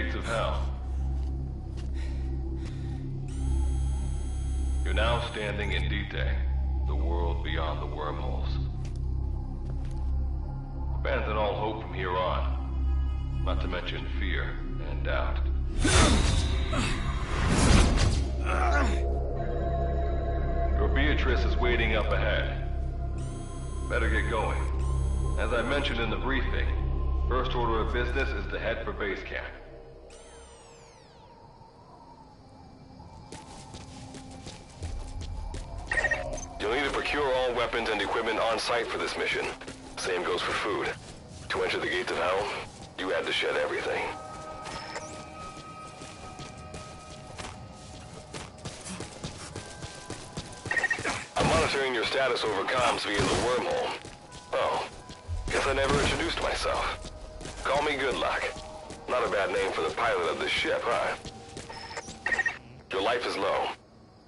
gates of hell. You're now standing in Dite, the world beyond the wormholes. Abandon all hope from here on, not to mention fear and doubt. Your Beatrice is waiting up ahead. Better get going. As I mentioned in the briefing, first order of business is to head for base camp. You'll need to procure all weapons and equipment on site for this mission. Same goes for food. To enter the gates of hell, you had to shed everything. I'm monitoring your status over comms via the wormhole. Oh, guess I never introduced myself. Call me Good Luck. Not a bad name for the pilot of this ship, huh? Your life is low.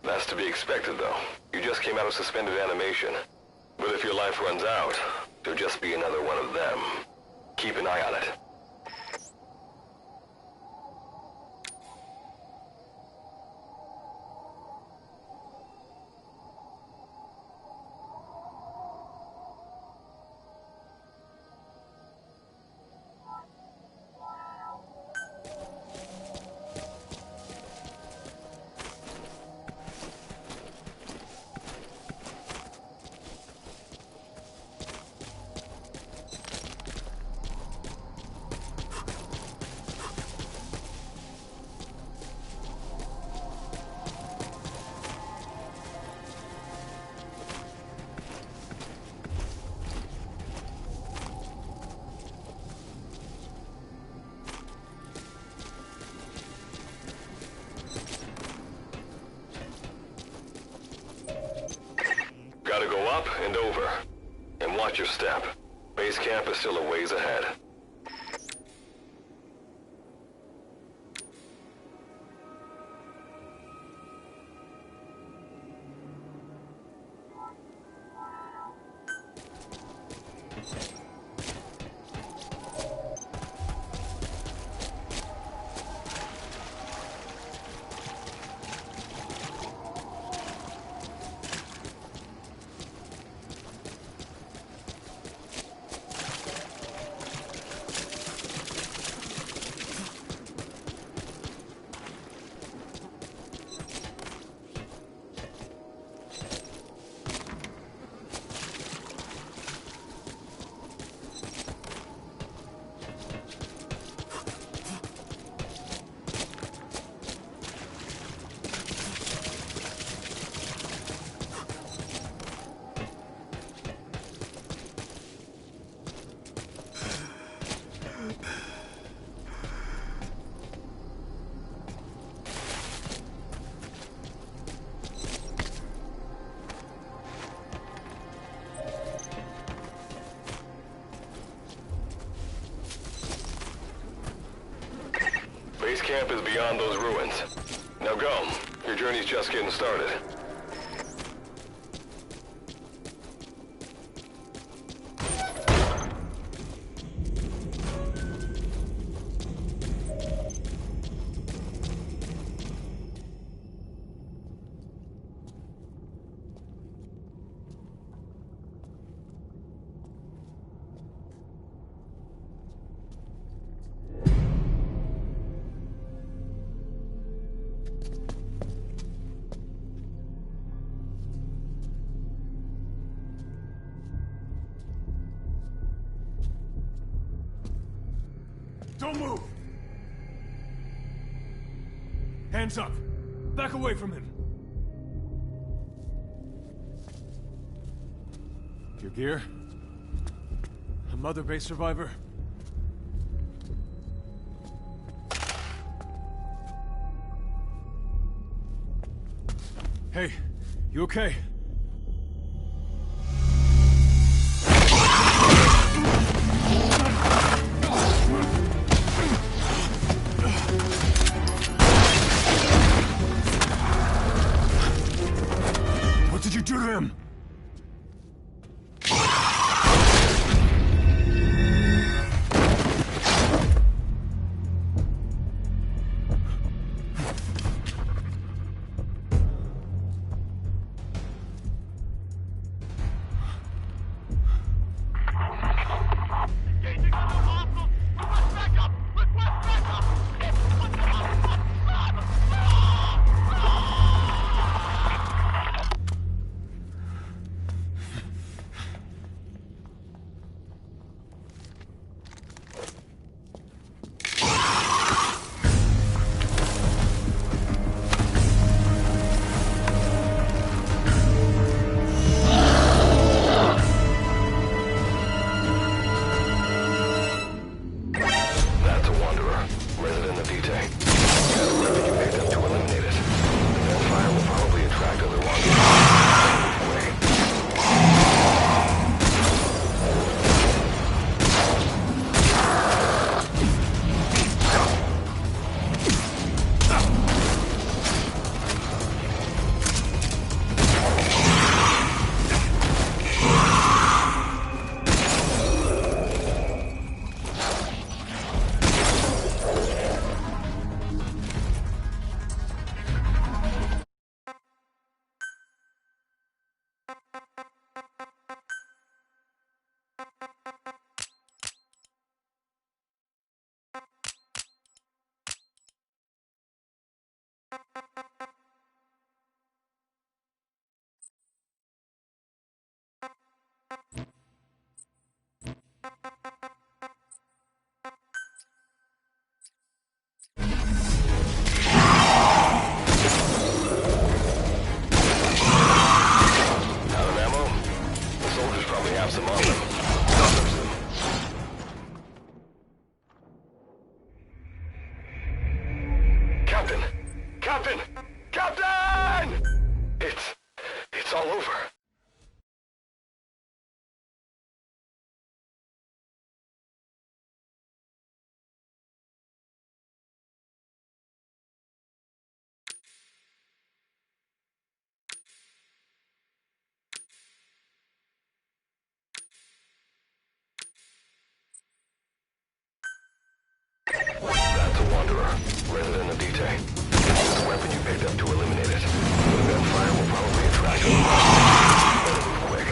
That's to be expected, though. You just came out of suspended animation. But if your life runs out, there'll just be another one of them. Keep an eye on it. Gotta go up and over. And watch your step. Base camp is still a ways ahead. Base camp is beyond those ruins. Now go. Your journey's just getting started. Don't move! Hands up! Back away from him! Your gear? A Mother Base survivor? Hey, you okay? What did you do to him? detail. Got a weapon you picked up to eliminate it. The gunfire will probably attract other wanderers. Quick. Captain! Captain! Captain! It's all over. That's a wanderer, resident of Detail. The weapon you picked up to eliminate it. The gunfire will probably attract him. Better move quick.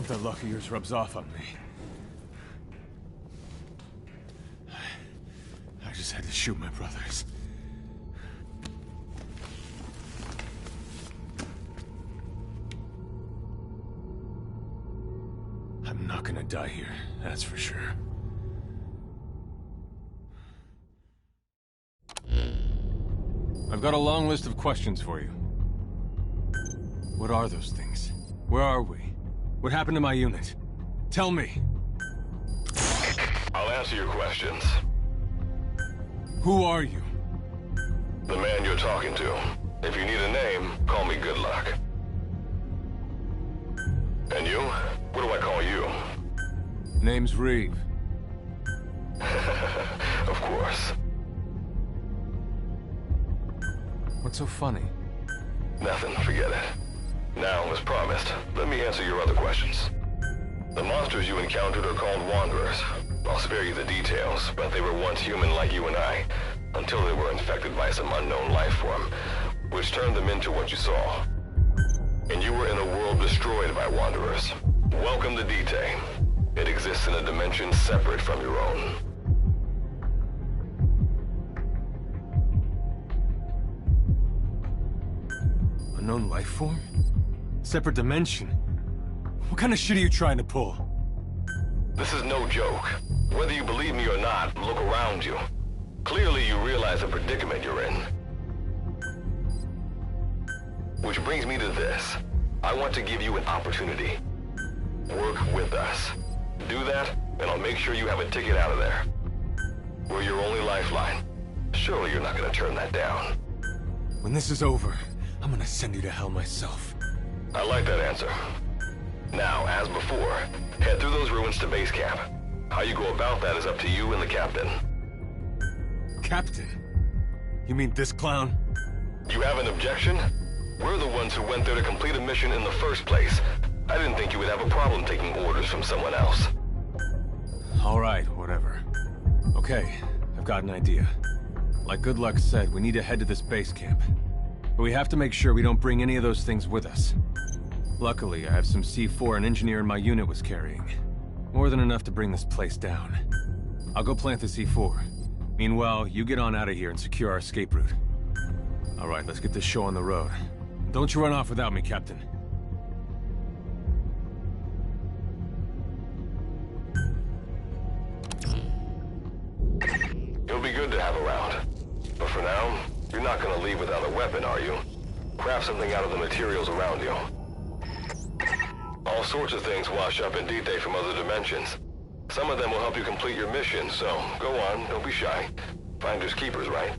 That luck of yours rubs off on me. I just had to shoot my brothers. I'm not gonna die here, that's for sure. I've got a long list of questions for you. What are those things? Where are we? What happened to my unit? Tell me! I'll answer your questions. Who are you? The man you're talking to. If you need a name, call me Good Luck. And you? What do I call you? Name's Reeve. Of course. What's so funny? Nothing, forget it. Now, as promised, let me answer your other questions. The monsters you encountered are called Wanderers. I'll spare you the details, but they were once human like you and I, until they were infected by some unknown life form, which turned them into what you saw. And you were in a world destroyed by Wanderers. Welcome to D-Day. It exists in a dimension separate from your own. Unknown life form? Separate dimension? What kind of shit are you trying to pull? This is no joke. Whether you believe me or not, look around you. Clearly you realize the predicament you're in. Which brings me to this. I want to give you an opportunity. Work with us. Do that, and I'll make sure you have a ticket out of there. We're your only lifeline. Surely you're not gonna turn that down. When this is over, I'm gonna send you to hell myself. I like that answer. Now, as before, head through those ruins to base camp. How you go about that is up to you and the captain. Captain? You mean this clown? You have an objection? We're the ones who went there to complete a mission in the first place. I didn't think you would have a problem taking orders from someone else. All right, whatever. Okay, I've got an idea. Like Good Luck said, we need to head to this base camp. But we have to make sure we don't bring any of those things with us. Luckily, I have some C4 an engineer in my unit was carrying. More than enough to bring this place down. I'll go plant the C4. Meanwhile, you get on out of here and secure our escape route. All right, let's get this show on the road. Don't you run off without me, Captain. It'll be good to have around. But for now, you're not gonna leave without a weapon, are you? Craft something out of the materials around you. All sorts of things wash up in D-Day from other dimensions. Some of them will help you complete your mission, so go on, don't be shy. Finders keepers, right?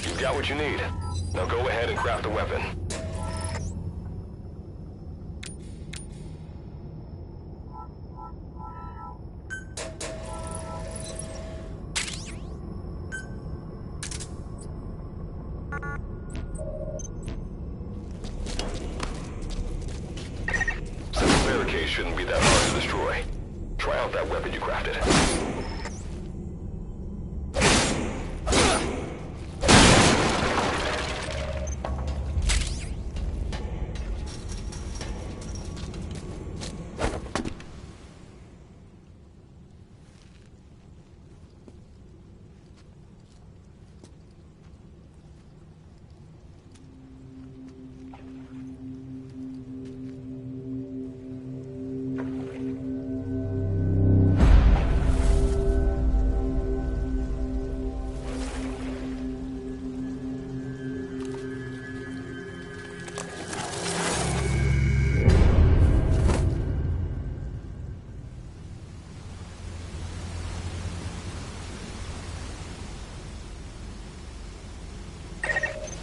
You've got what you need. Now go ahead and craft a weapon. Simple barricade shouldn't be that hard to destroy. Try out that weapon you crafted.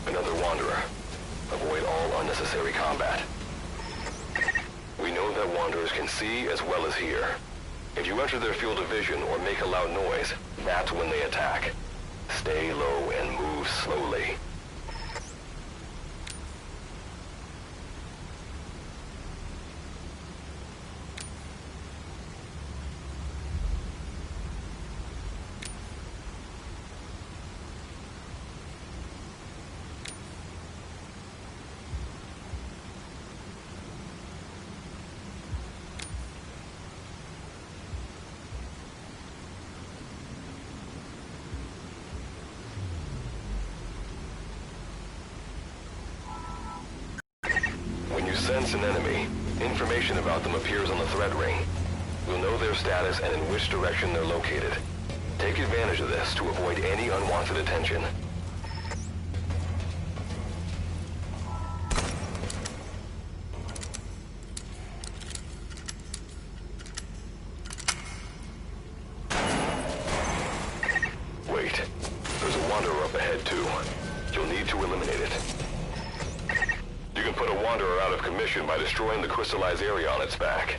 Another Wanderer. Avoid all unnecessary combat. We know that Wanderers can see as well as hear. If you enter their field of vision or make a loud noise, that's when they attack. Stay low and move slowly. sense an enemy, information about them appears on the threat ring. We'll know their status and in which direction they're located. Take advantage of this to avoid any unwanted attention. Wait, there's a wanderer up ahead too. You'll need to eliminate it. You can put a wanderer out of commission by destroying the crystallized area on its back.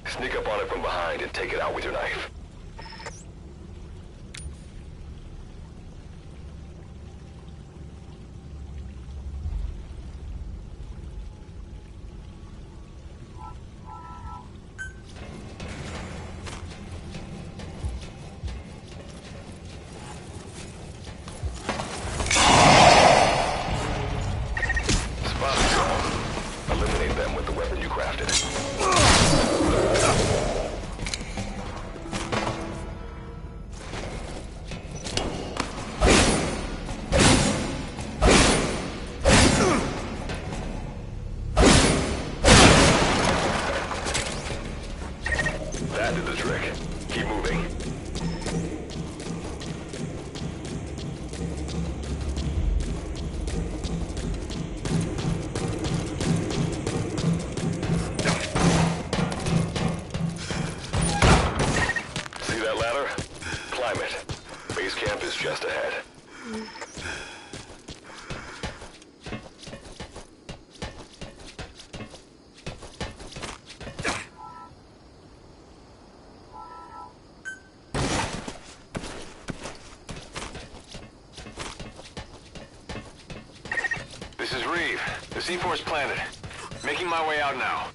Sneak up on it from behind and take it out with your knife. Eliminate them with the weapon you crafted. That did the trick. Keep moving. See that ladder? Climb it. Base camp is just ahead. This is Reeve. The C4's planted. Making my way out now.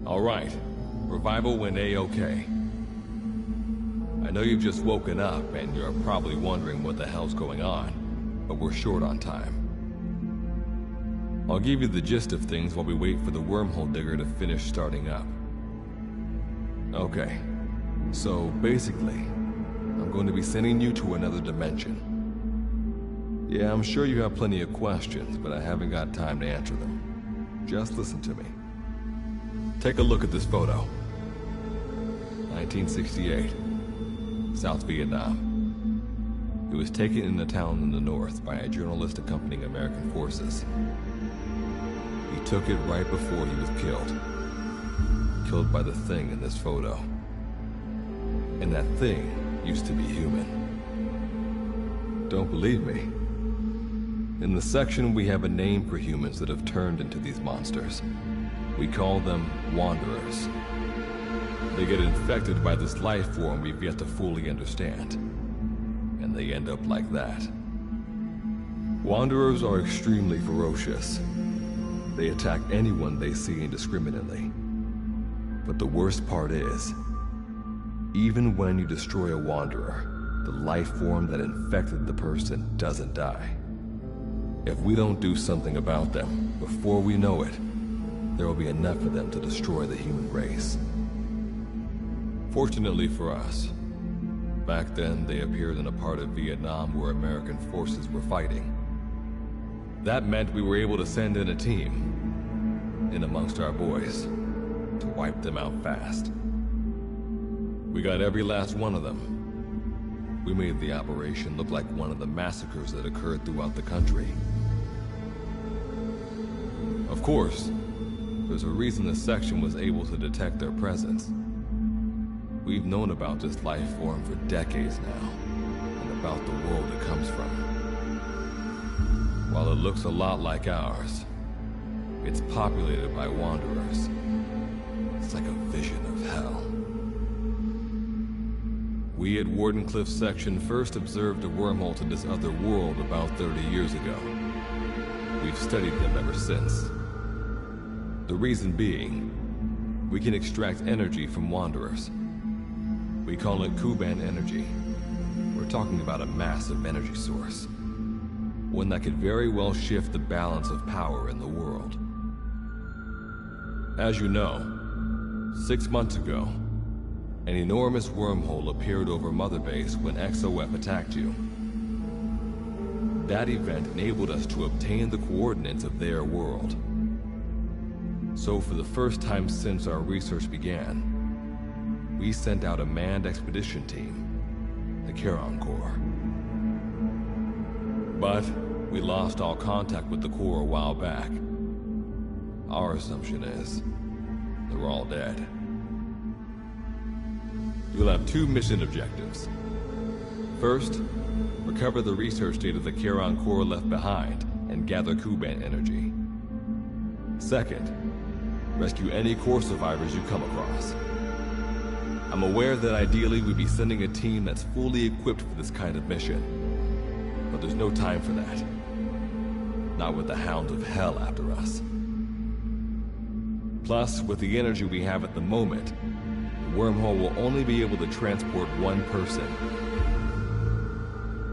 All right. Revival went A-okay. I know you've just woken up and you're probably wondering what the hell's going on, but we're short on time. I'll give you the gist of things while we wait for the wormhole digger to finish starting up. Okay, so basically, I'm going to be sending you to another dimension. Yeah, I'm sure you have plenty of questions, but I haven't got time to answer them. Just listen to me. Take a look at this photo. 1968, South Vietnam. It was taken in a town in the north by a journalist accompanying American forces. He took it right before he was killed. Killed by the thing in this photo. And that thing used to be human. Don't believe me? In the section, we have a name for humans that have turned into these monsters. We call them Wanderers. They get infected by this life form we've yet to fully understand. And they end up like that. Wanderers are extremely ferocious. They attack anyone they see indiscriminately. But the worst part is, even when you destroy a Wanderer, the life form that infected the person doesn't die. If we don't do something about them, before we know it, there will be enough of them to destroy the human race. Fortunately for us, back then they appeared in a part of Vietnam where American forces were fighting. That meant we were able to send in a team, in amongst our boys, to wipe them out fast. We got every last one of them. We made the operation look like one of the massacres that occurred throughout the country. Of course, there's a reason the section was able to detect their presence. We've known about this life form for decades now, and about the world it comes from. While it looks a lot like ours, it's populated by Wanderers. It's like a vision of hell. We at Wardenclyffe section first observed a wormhole to this other world about 30 years ago. We've studied them ever since. The reason being, we can extract energy from Wanderers. We call it Kuban energy. We're talking about a massive energy source. One that could very well shift the balance of power in the world. As you know, 6 months ago, an enormous wormhole appeared over Mother Base when XOF attacked you. That event enabled us to obtain the coordinates of their world. So for the first time since our research began, we sent out a manned expedition team, the Charon Corps. But we lost all contact with the Corps a while back. Our assumption is they're all dead. You'll have 2 mission objectives. First, recover the research data the Charon Corps left behind and gather Kuban energy. Second, rescue any Corps survivors you come across. I'm aware that ideally we'd be sending a team that's fully equipped for this kind of mission. But there's no time for that. Not with the Hounds of Hell after us. Plus, with the energy we have at the moment, the wormhole will only be able to transport one person.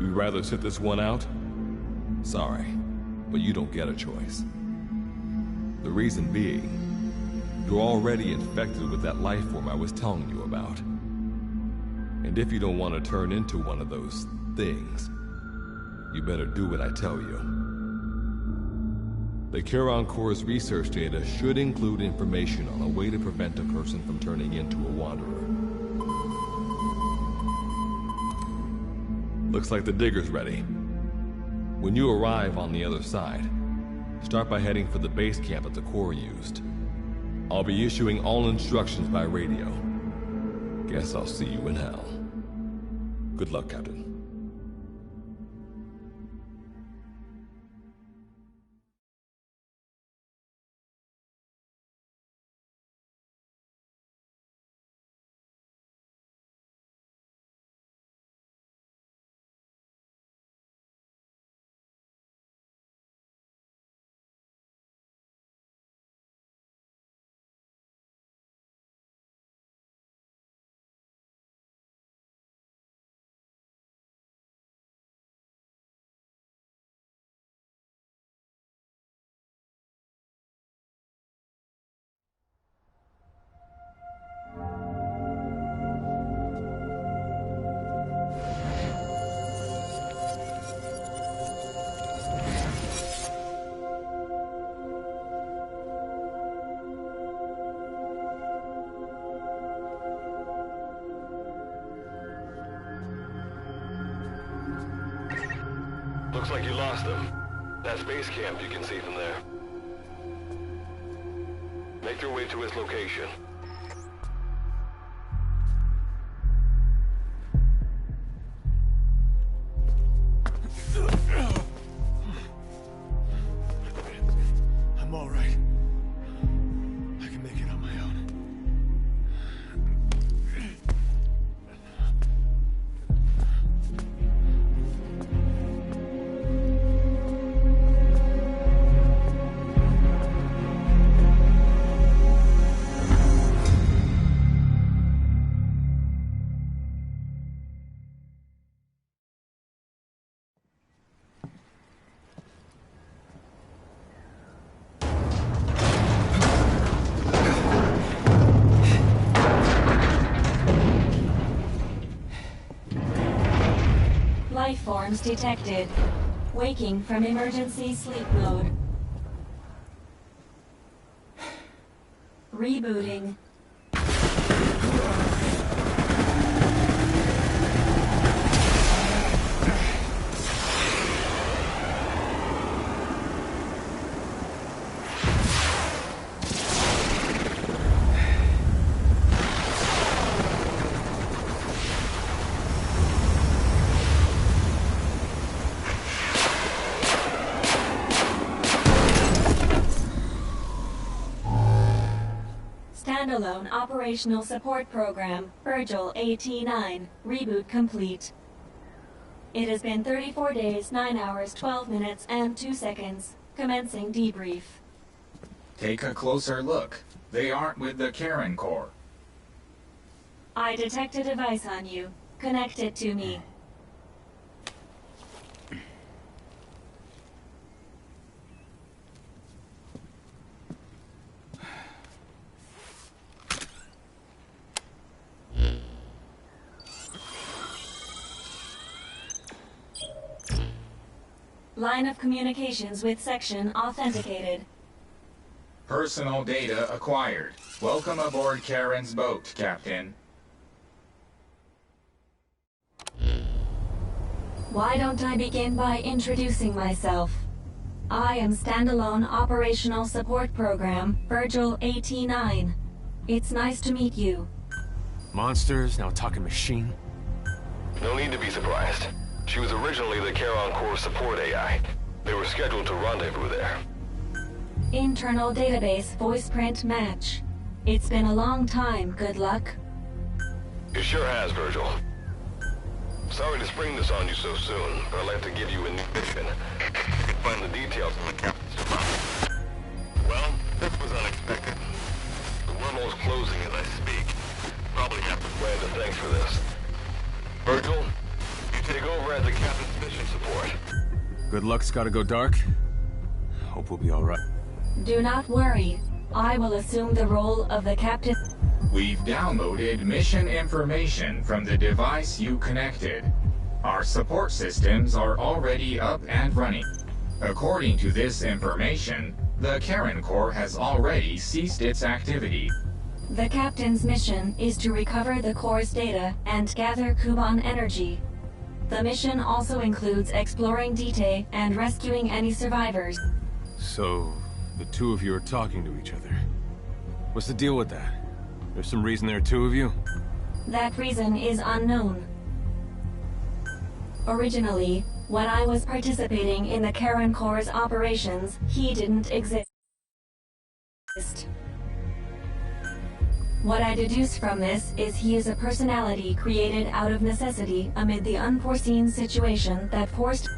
You'd rather sit this one out? Sorry, but you don't get a choice. The reason being, you're already infected with that life form I was telling you about. And if you don't want to turn into one of those things, you better do what I tell you. The Charon Corps' research data should include information on a way to prevent a person from turning into a Wanderer. Looks like the digger's ready. When you arrive on the other side, start by heading for the base camp that the Corps used. I'll be issuing all instructions by radio. Guess I'll see you in hell. Good luck, Captain. Looks like you lost them. That's base camp you can see from there. Make your way to his location. I'm all right. I can make it on my own. Life forms detected. Waking from emergency sleep mode. Rebooting. Standalone Operational Support Program, Virgil AT-9, reboot complete. It has been 34 days, 9 hours, 12 minutes, and 2 seconds. Commencing debrief. Take a closer look. They aren't with the Karen Corps. I detect a device on you. Connect it to me. Line of communications with section authenticated. Personal data acquired. Welcome aboard Karen's boat, Captain. Why don't I begin by introducing myself? I am Standalone Operational Support Program, Virgil AT-9. It's nice to meet you. Monsters, now talking machine. No need to be surprised. She was originally the Charon Corps support AI. They were scheduled to rendezvous there. Internal database voice print match. It's been a long time, good luck. It sure has, Virgil. Sorry to spring this on you so soon, but I'd like to give you a new mission. You can find the details in the captain's file. Well, this was unexpected. The wormhole's closing as I speak. Probably have to brand a thanks for this. Virgil, you take over as the captain's mission support. Good luck's gotta go dark. Hope we'll be alright. Do not worry. I will assume the role of the captain. We've downloaded mission information from the device you connected. Our support systems are already up and running. According to this information, the Karen Corps has already ceased its activity. The captain's mission is to recover the Corps' data and gather Kuban energy. The mission also includes exploring Dite and rescuing any survivors. So, the two of you are talking to each other. What's the deal with that? There's some reason there are two of you? That reason is unknown. Originally, when I was participating in the Karen Corps' operations, he didn't exist. What I deduce from this is he is a personality created out of necessity amid the unforeseen situation that forced...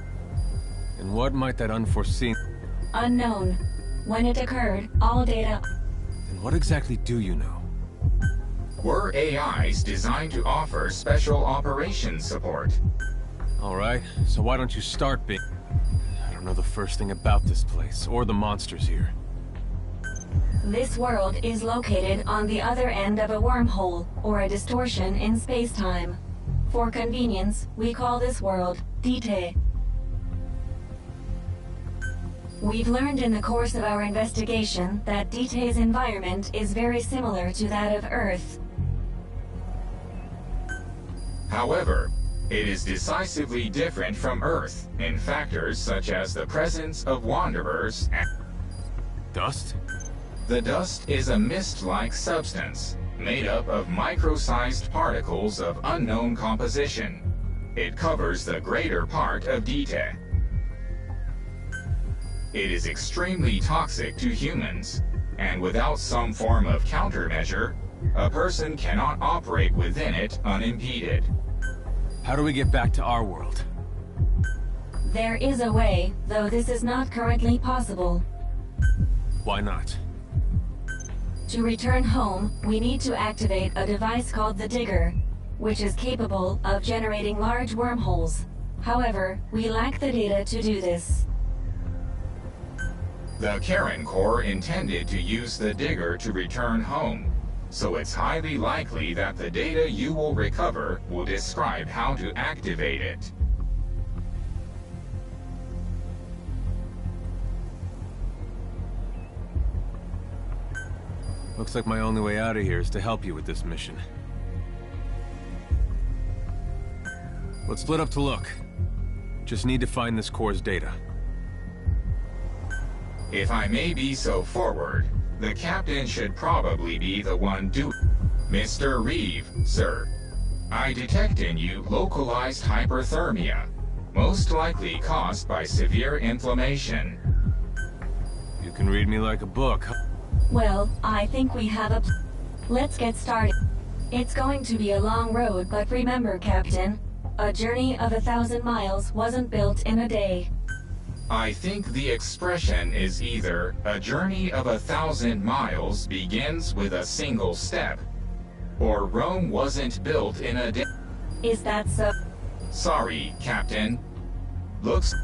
And what might that unforeseen... Unknown. When it occurred, all data... And what exactly do you know? We're AIs designed to offer special operations support. Alright, so why don't you start being... I don't know the first thing about this place, or the monsters here. This world is located on the other end of a wormhole, or a distortion in space-time. For convenience, we call this world Dite. We've learned in the course of our investigation that Dite's environment is very similar to that of Earth. However, It is decisively different from Earth in factors such as the presence of wanderers and Dust? the dust is a mist-like substance made up of micro-sized particles of unknown composition. It covers the greater part of Dita. It is extremely toxic to humans, and without some form of countermeasure, a person cannot operate within it unimpeded. How do we get back to our world? There is a way, though this is not currently possible. Why not? To return home, we need to activate a device called the Digger, which is capable of generating large wormholes. However, we lack the data to do this. The Karen Corps intended to use the Digger to return home, so it's highly likely that the data you will recover will describe how to activate it. Looks like my only way out of here is to help you with this mission. Let's split up to look. Just need to find this Corps' data. If I may be so forward, the captain should probably be the one doing. Mr. Reeve, sir. I detect in you localized hyperthermia, most likely caused by severe inflammation. You can read me like a book. Well, I think we have a... Let's get started. It's going to be a long road, but remember, Captain, a journey of 1,000 miles wasn't built in a day. I think the expression is either a journey of 1,000 miles begins with a single step, or Rome wasn't built in a day. Is that so? Sorry, Captain. Looks